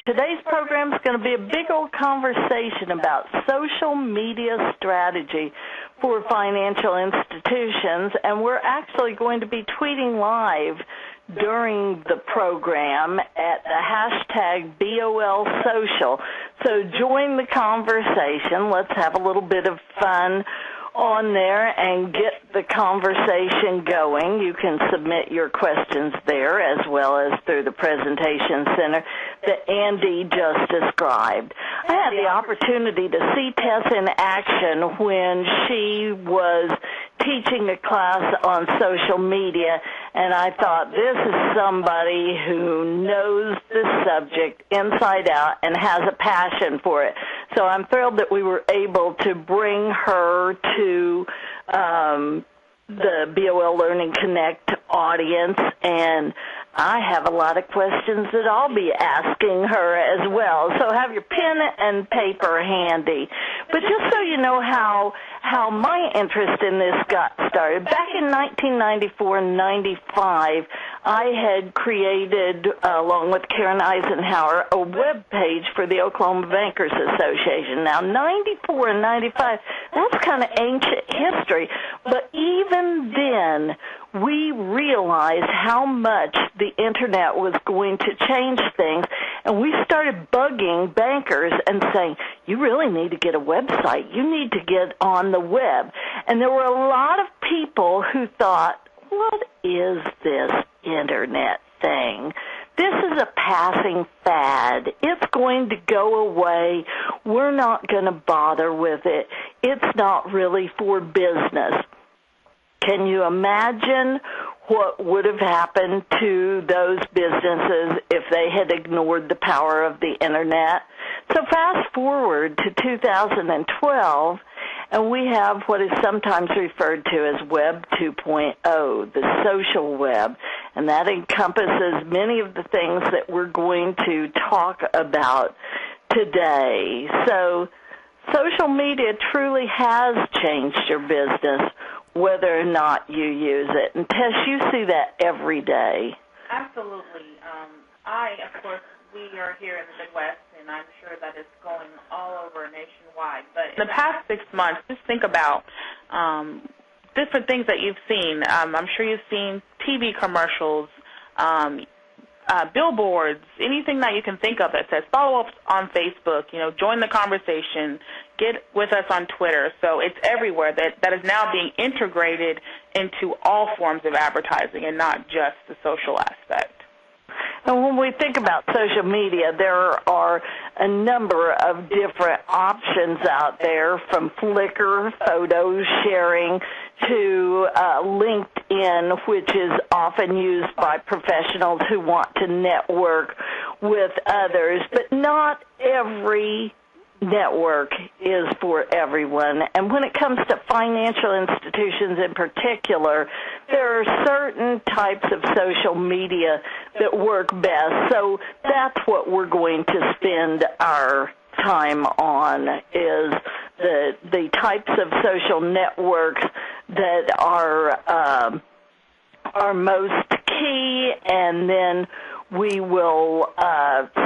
Today's program is going to be a big old conversation about social media strategy for financial institutions, and we're actually going to be tweeting live during the program at the hashtag BOLSocial. So join the conversation. Let's have a little bit of fun on there and get the conversation going. You can submit your questions there as well as through the presentation center that Andy just described. I had the opportunity to see Tess in action when she was teaching a class on social media, and I thought, this is somebody who knows the subject inside out and has a passion for it. So I'm thrilled that we were able to bring her to the BOL Learning Connect audience, and I have a lot of questions that I'll be asking her as well. So have your pen and paper handy. But just so you know how my interest in this got started, back in 1994-95, I had created, along with Karen Eisenhower, a web page for the Oklahoma Bankers Association. Now, 94 and 95, that's kind of ancient history, but even then, we realized how much the Internet was going to change things, and we started bugging bankers and saying, you really need to get a website. You need to get on the web. And there were a lot of people who thought, what is this Internet thing? This is a passing fad. It's going to go away. We're not going to bother with it. It's not really for business. Can you imagine what would have happened to those businesses if they had ignored the power of the Internet? So fast forward to 2012, and we have what is sometimes referred to as Web 2.0, the social web, and that encompasses many of the things that we're going to talk about today. So social media truly has changed your business, whether or not you use it. And Tess, you see that every day. Absolutely. Of course, we are here in the Midwest, and I'm sure that it's going all over nationwide. But in the past 6 months, just think about different things that you've seen. I'm sure you've seen TV commercials, billboards, anything that you can think of that says follow up on Facebook, join the conversation, get with us on Twitter. So it's everywhere. That is now being integrated into all forms of advertising and not just the social aspect. And when we think about social media, there are a number of different options out there, from Flickr, photo sharing, to LinkedIn, which is often used by professionals who want to network with others. But not every network is for everyone. And when it comes to financial institutions in particular, there are certain types of social media that work best. So that's what we're going to spend our time on, is the types of social networks that are most key, and then we will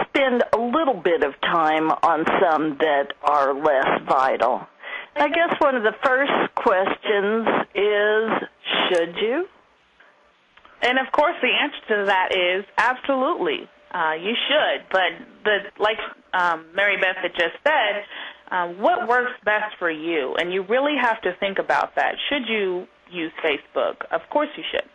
spend a little bit of time on some that are less vital. I guess one of the first questions is, should you? And, of course, the answer to that is absolutely. You should. But like Mary Beth had just said, what works best for you? And you really have to think about that. Should you use Facebook? Of course you should.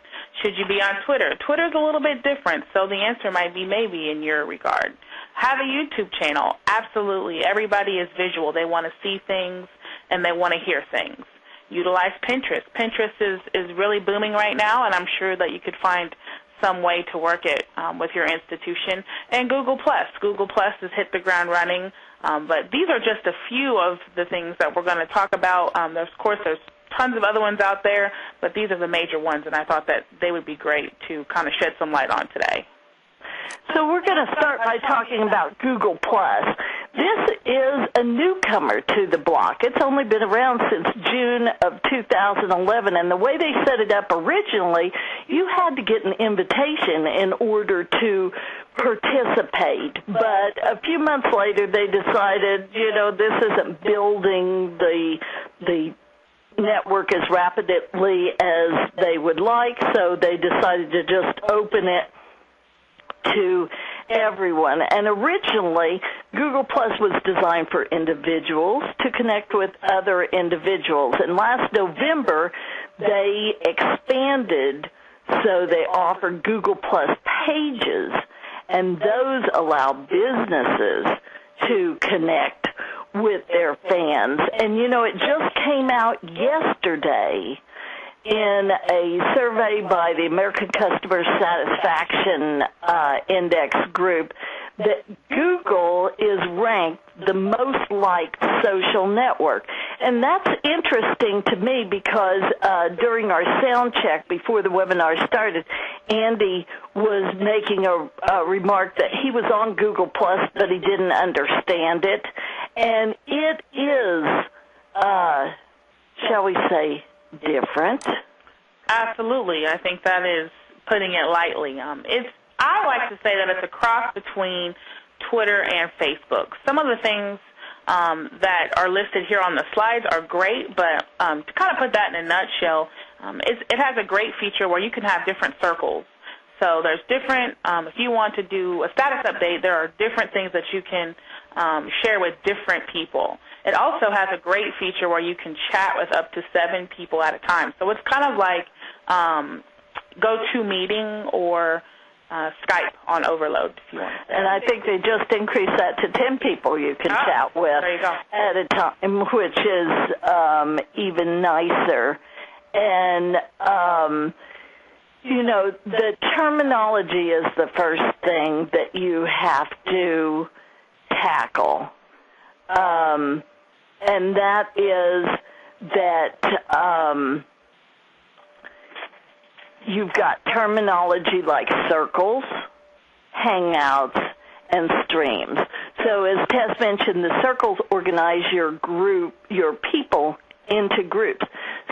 Should you be on Twitter? Twitter's a little bit different, so the answer might be maybe in your regard. Have a YouTube channel. Absolutely. Everybody is visual. They want to see things and they want to hear things. Utilize Pinterest. Pinterest is really booming right now, and I'm sure that you could find some way to work it with your institution. And Google+. Google+ has hit the ground running, but these are just a few of the things that we're going to talk about. There's tons of other ones out there, but these are the major ones, and I thought that they would be great to kind of shed some light on today. So we're going to start by talking about Google+. This is a newcomer to the block. It's only been around since June of 2011, and the way they set it up originally, you had to get an invitation in order to participate. But a few months later, they decided, this isn't building the network as rapidly as they would like, so they decided to just open it to everyone. And originally, Google Plus was designed for individuals to connect with other individuals. And last November, they expanded, so they offered Google Plus pages, and those allow businesses to connect with their fans. And, it just came out yesterday in a survey by the American Customer Satisfaction Index group that Google is ranked the most liked social network. And that's interesting to me because during our sound check before the webinar started, Andy was making a remark that he was on Google Plus, but he didn't understand it. And it is, shall we say, different. Absolutely. I think that is putting it lightly. I like to say that it's a cross between Twitter and Facebook. Some of the things that are listed here on the slides are great, but to kind of put that in a nutshell, it has a great feature where you can have different circles. So there's different, if you want to do a status update, there are different things that you can share with different people. It also has a great feature where you can chat with up to 7 people at a time. So it's kind of like GoToMeeting or Skype on overload, if you want to say. And I think they just increased that to 10 people you can chat with at a time, which is even nicer. And, the terminology is the first thing that you have to tackle. And that is that you've got terminology like circles, hangouts, and streams. So as Tess mentioned, the circles organize your people into groups.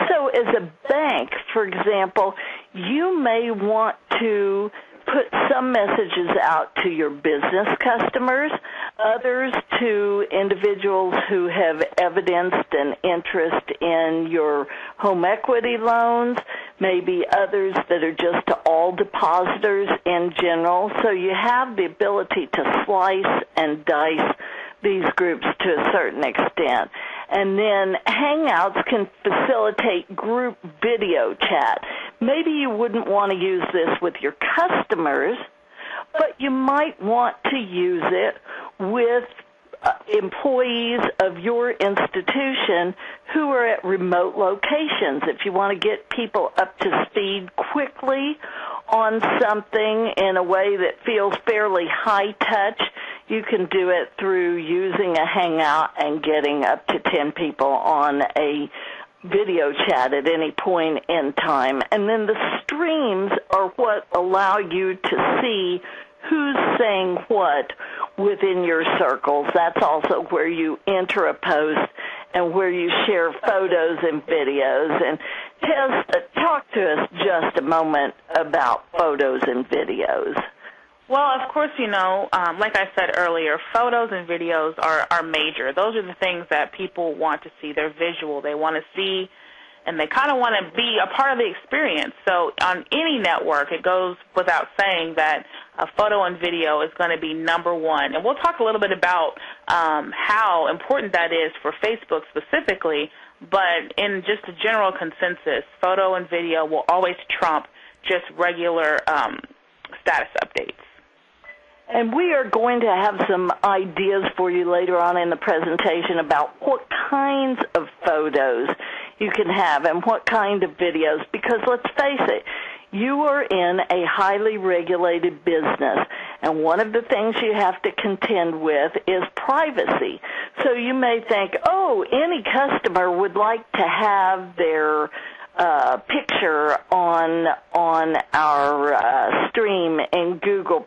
So as a bank, for example, you may want to put some messages out to your business customers, others to individuals who have evidenced an interest in your home equity loans, maybe others that are just to all depositors in general. So you have the ability to slice and dice these groups to a certain extent. And then Hangouts can facilitate group video chat. Maybe you wouldn't want to use this with your customers, but you might want to use it with employees of your institution who are at remote locations. If you want to get people up to speed quickly on something in a way that feels fairly high touch, you can do it through using a Hangout and getting up to 10 people on a video chat at any point in time. And then the streams are what allow you to see who's saying what within your circles. That's also where you enter a post and where you share photos and videos. And Tess, talk to us just a moment about photos and videos. Well, of course, like I said earlier, photos and videos are major. Those are the things that people want to see. They're visual. They want to see, and they kind of want to be a part of the experience. So on any network, it goes without saying that a photo and video is going to be number one. And we'll talk a little bit about how important that is for Facebook specifically, but in just a general consensus, photo and video will always trump just regular status updates. And we are going to have some ideas for you later on in the presentation about what kinds of photos you can have and what kind of videos, because let's face it, you are in a highly regulated business, and one of the things you have to contend with is privacy. So you may think, any customer would like to have their picture on our stream in Google+.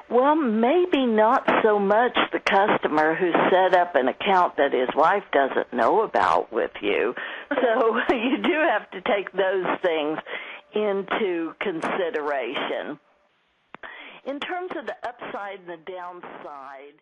Well, maybe not so much the customer who set up an account that his wife doesn't know about with you. So you do have to take those things into consideration. In terms of the upside and the downside,